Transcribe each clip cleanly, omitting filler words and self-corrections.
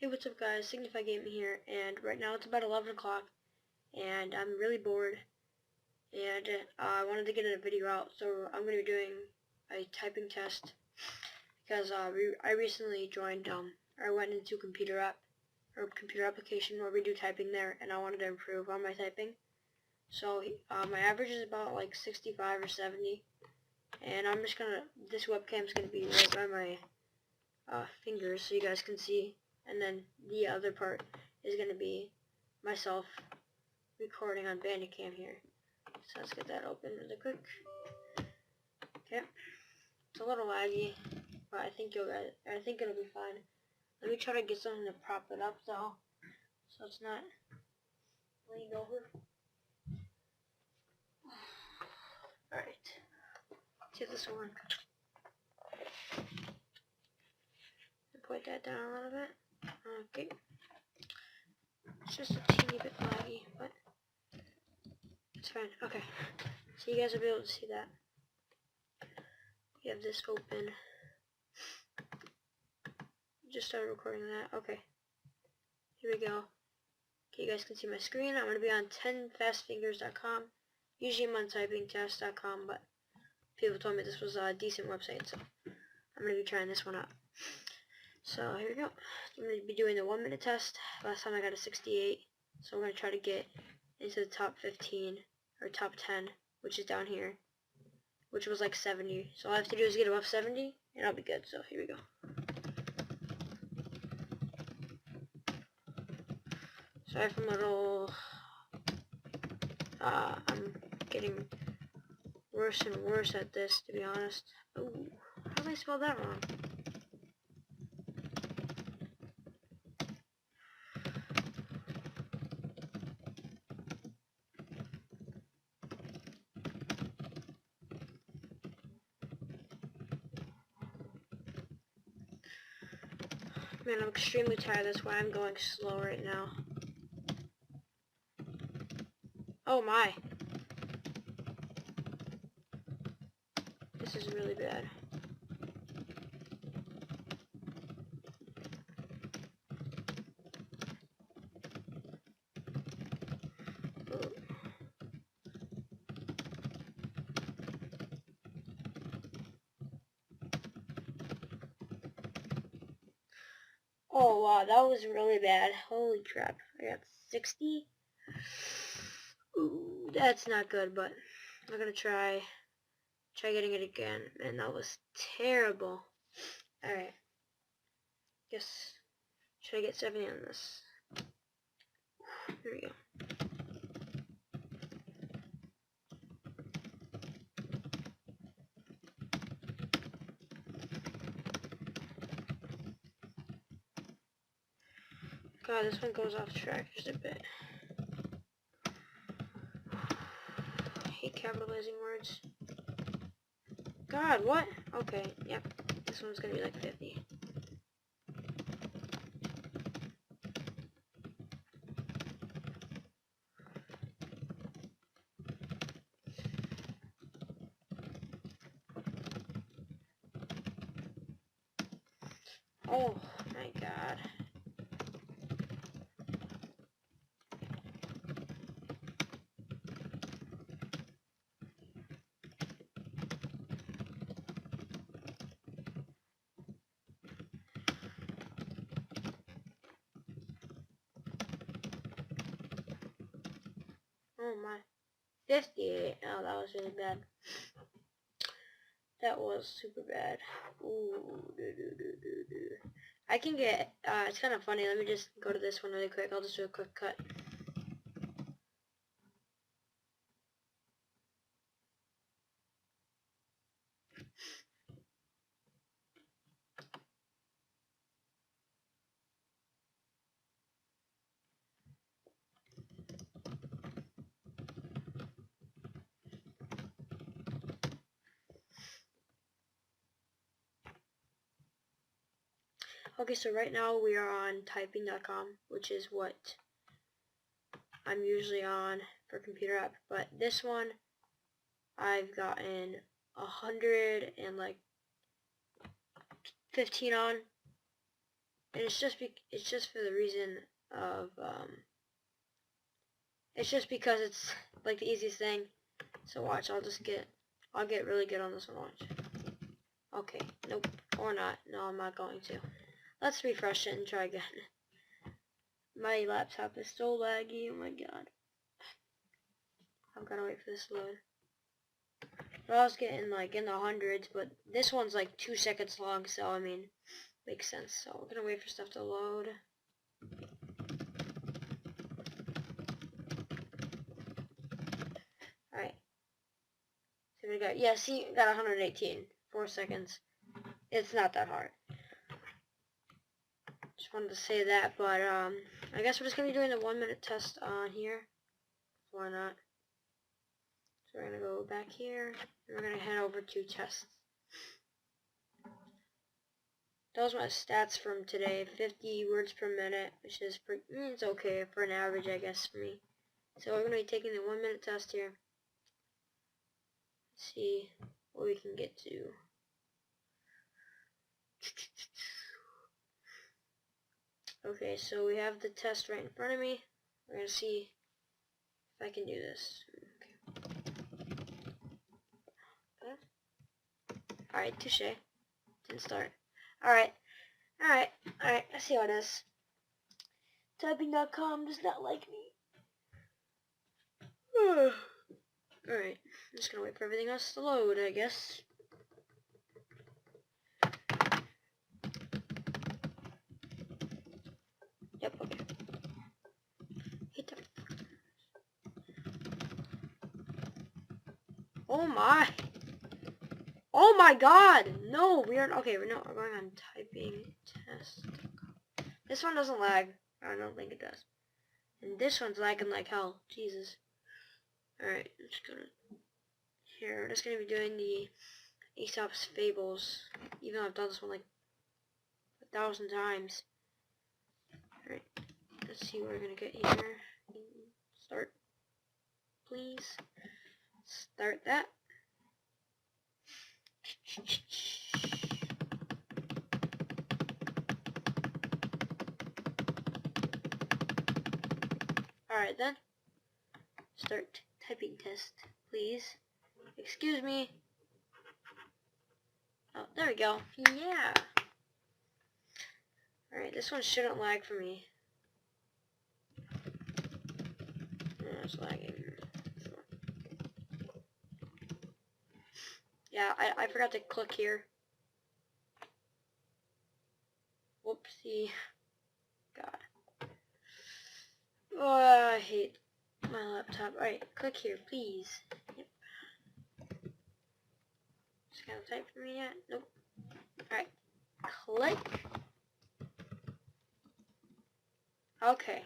Hey, what's up guys, Signify Gaming here, and right now it's about 11 o'clock, and I'm really bored, and I wanted to get a video out, so I'm going to be doing a typing test, because I recently joined, I went into computer application where we do typing there, and I wanted to improve on my typing. So my average is about like 65 or 70, and this webcam's going to be right by my fingers so you guys can see. And then the other part is going to be myself recording on Bandicam here. So let's get that open really quick. Okay, it's a little laggy, but I think it'll be fine. Let me try to get something to prop it up though, so it's not laying over. Alright, let's get this one. Point that down a little bit. Okay. It's just a teeny bit laggy, but it's fine. Okay. So you guys will be able to see that. We have this open. Just started recording that. Okay. Here we go. Okay, you guys can see my screen. I'm going to be on 10fastfingers.com. Usually I'm on typingtest.com, but people told me this was a decent website, so I'm going to be trying this one out. So here we go. I'm going to be doing the 1 minute test. Last time I got a 68, so I'm going to try to get into the top 15 or top 10, which is down here, which was like 70. So all I have to do is get above 70 and I'll be good. So here we go. Sorry if I'm a little I'm getting worse and worse at this, to be honest. Ooh, how did I spell that wrong? Man, I'm extremely tired. That's why I'm going slow right now. Oh my. This is really bad. Oh wow, that was really bad. Holy crap. I got 60. Ooh, that's not good, but I'm gonna try getting it again. Man, that was terrible. Alright. Guess, should I get 70 on this? Here we go. God, this one goes off track just a bit. I hate capitalizing words. God, what? Okay, yep. This one's gonna be like 50. Oh my God. Oh my. 58. Oh, that was really bad. That was super bad. Ooh, I can get, it's kind of funny. Let me just go to this one really quick. I'll just do a quick cut. Okay, so right now we are on typing.com, which is what I'm usually on for computer app. But this one, I've gotten 100 and like 15 on. And it's just for the reason of it's just because it's like the easiest thing. So watch, I'll get really good on this one. Watch. Okay, nope, or not. No, I'm not going to. Let's refresh it and try again. My laptop is so laggy. Oh my god. I've gotta wait for this to load. But I was getting like in the hundreds, but this one's like 2 seconds long, so I mean, makes sense. So we're gonna wait for stuff to load. Alright. So we got, yeah, see, got 118. 4 seconds. It's not that hard. Just wanted to say that, but I guess we're just gonna be doing the 1-minute test on here. Why not? So we're gonna go back here, and we're gonna head over to tests. Those are my stats from today. 50 words per minute, which is pretty, it's okay for an average, I guess, for me. So we're gonna be taking the 1-minute test here. Let's see what we can get to. Okay, so we have the test right in front of me. We're gonna see if I can do this. Okay. Alright, touche. Didn't start. Alright, I see how it is. Typing.com does not like me. Alright, I'm just gonna wait for everything else to load, I guess. Yep, okay. Hit the... Oh my! Oh my god! No, we aren't... Okay, we're going on typing test. This one doesn't lag. I don't think it does. And this one's lagging like hell. Jesus. Alright, I'm just gonna... Here, we're just gonna be doing the Aesop's Fables. Even though I've done this one like 1,000 times. Alright, let's see what we're gonna get here. Start. Please. Start that. Alright then. Start typing test, please. Excuse me. Oh, there we go. Yeah. Alright, this one shouldn't lag for me. No, it's lagging. Yeah, I forgot to click here. Whoopsie. God. Oh, I hate my laptop. Alright, click here, please. Yep. Just gonna type for me yet? Nope. Alright. Click. Okay.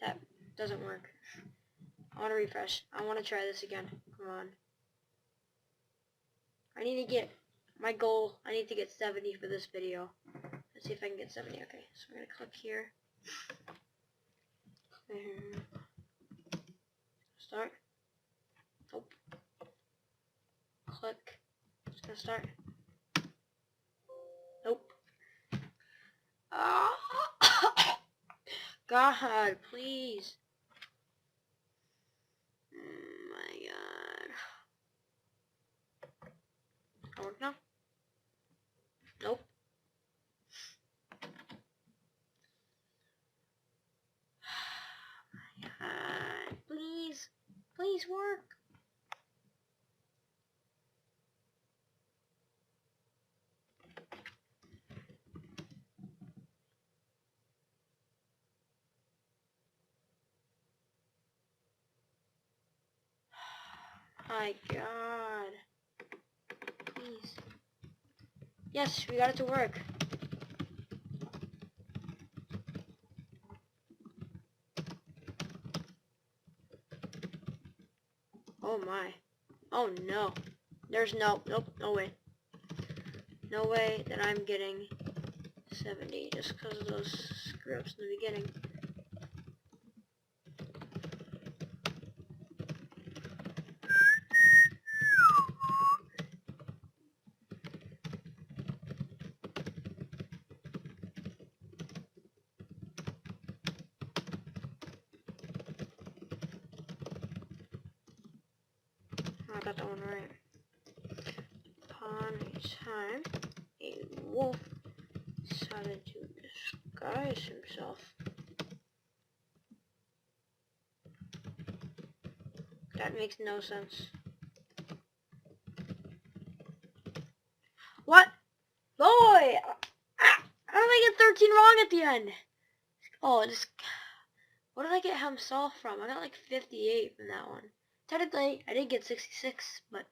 That doesn't work. I want to refresh. I want to try this again. Come on. I need to get my goal. I need to get 70 for this video. Let's see if I can get 70. Okay, so we're going to click here. Start. Nope. Click. It's going to start. Nope. Oh. God, please. Oh my god. Does it work now? Nope. God, please. Please work. My god. Please. Yes, we got it to work. Oh my. Oh no. There's nope, no way. No way that I'm getting 70 just because of those screw-ups in the beginning. got that one right. Upon a time, a wolf decided to disguise himself. That makes no sense. What? Boy! How did I get 13 wrong at the end? Oh, what did I get himself from? I got like 58 from that one. Technically, I did get 66, but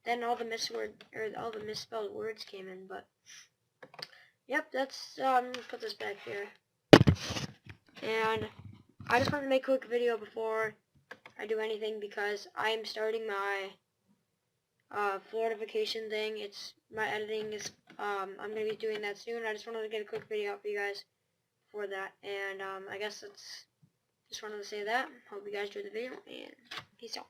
then all the misspelled words came in, but yep, that's, put this back here. And I just wanted to make a quick video before I do anything because I'm starting my Florida vacation thing. My editing is, I'm going to be doing that soon. I just wanted to get a quick video out for you guys for that. And I guess just wanted to say that. Hope you guys enjoyed the video, and peace out.